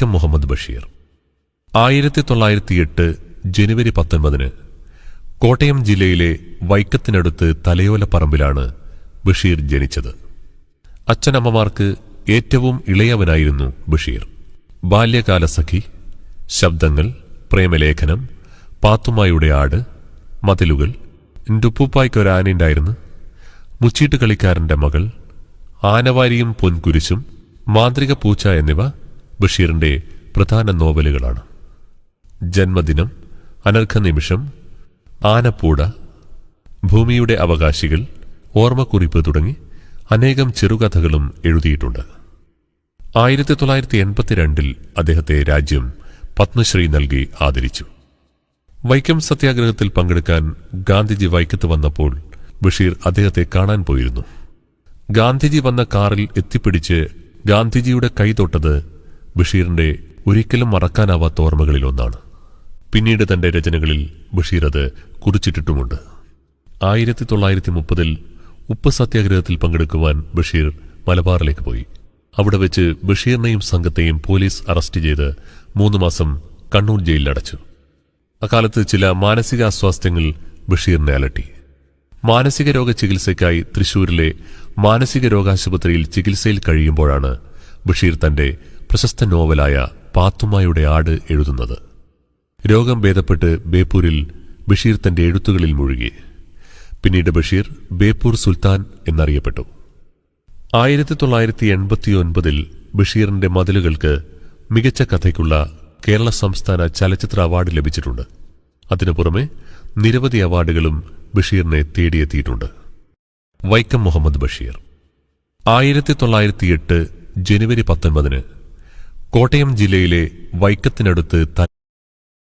വൈക്കം മുഹമ്മദ് ബഷീർ 1908 ജനുവരി 19 കോട്ടയം ജില്ലയിലെ വൈക്കത്തിനടുത്ത് തലയോലപ്പറമ്പിലാണ് ബഷീർ ജനിച്ചത്. അച്ഛനമ്മമാർക്ക് ഏറ്റവും ഇളയവനായിരുന്നു ബഷീർ. ബാല്യകാലസഖി, ശബ്ദങ്ങൾ, പ്രേമലേഖനം, പാത്തുമ്മയുടെ ആട്, മതിലുകൾ, ന്റുപ്പൂപ്പായ്ക്കൊരാനയുണ്ടായിരുന്നു, മുച്ചീട്ട് കളിക്കാരന്റെ മകൾ, ആനവാരിയും പൊൻകുരിശും, മാന്ത്രിക പൂച്ച എന്നിവ ബഷീറിന്റെ പ്രധാന നോവലുകളാണ്. ജന്മദിനം, അനർഘനിമിഷം, ആനപ്പൂട, ഭൂമിയുടെ അവകാശികൾ, ഓർമ്മക്കുറിപ്പ് തുടങ്ങി അനേകം ചെറുകഥകളും എഴുതിയിട്ടുണ്ട്. 1982 അദ്ദേഹത്തെ രാജ്യം പത്മശ്രീ നൽകി ആദരിച്ചു. വൈക്കം സത്യാഗ്രഹത്തിൽ പങ്കെടുക്കാൻ ഗാന്ധിജി വൈക്കത്ത് വന്നപ്പോൾ ബഷീർ അദ്ദേഹത്തെ കാണാൻ പോയിരുന്നു. ഗാന്ധിജി വന്ന കാറിൽ എത്തിപ്പിടിച്ച് ഗാന്ധിജിയുടെ കൈ തൊട്ടത് ബഷീറിന്റെ ഒരിക്കലും മറക്കാനാവാത്ത ഓർമ്മകളിലൊന്നാണ്. പിന്നീട് തന്റെ രചനകളിൽ ബഷീർ അത് കുറിച്ചിട്ടിട്ടുമുണ്ട്. 1930 ഉപ്പ് സത്യാഗ്രഹത്തിൽ പങ്കെടുക്കുവാൻ ബഷീർ മലബാറിലേക്ക് പോയി. അവിടെ വെച്ച് ബഷീറിനെയും സംഘത്തെയും പോലീസ് അറസ്റ്റ് ചെയ്ത് 3 മാസം കണ്ണൂർ ജയിലിലടച്ചു. അക്കാലത്ത് ചില മാനസിക അസ്വാസ്ഥ്യങ്ങൾ ബഷീറിനെ അലട്ടി. മാനസിക രോഗ ചികിത്സയ്ക്കായി തൃശൂരിലെ മാനസിക രോഗാശുപത്രിയിൽ ചികിത്സയിൽ കഴിയുമ്പോഴാണ് ബഷീർ തന്റെ പ്രശസ്ത നോവലായ പാത്തുമ്മയുടെ ആട് എഴുതുന്നത്. രോഗം ഭേദപ്പെട്ട് ബേപ്പൂരിൽ ബഷീർ തന്റെ എഴുത്തുകളിൽ മുഴുകി. പിന്നീട് ബഷീർ ബേപ്പൂർ സുൽത്താൻ എന്നറിയപ്പെട്ടു. 1989 ബഷീറിന്റെ മതിലുകൾക്ക് മികച്ച കഥയ്ക്കുള്ള കേരള സംസ്ഥാന ചലച്ചിത്ര അവാർഡ് ലഭിച്ചിട്ടുണ്ട്. അതിനു പുറമെ നിരവധി അവാർഡുകളും ബഷീറിനെ തേടിയെത്തിയിട്ടുണ്ട്. വൈക്കം മുഹമ്മദ് ബഷീർ 1908 ജനുവരി 19 കോട്ടയം ജില്ലയിലെ വൈക്കത്തിനടുത്ത്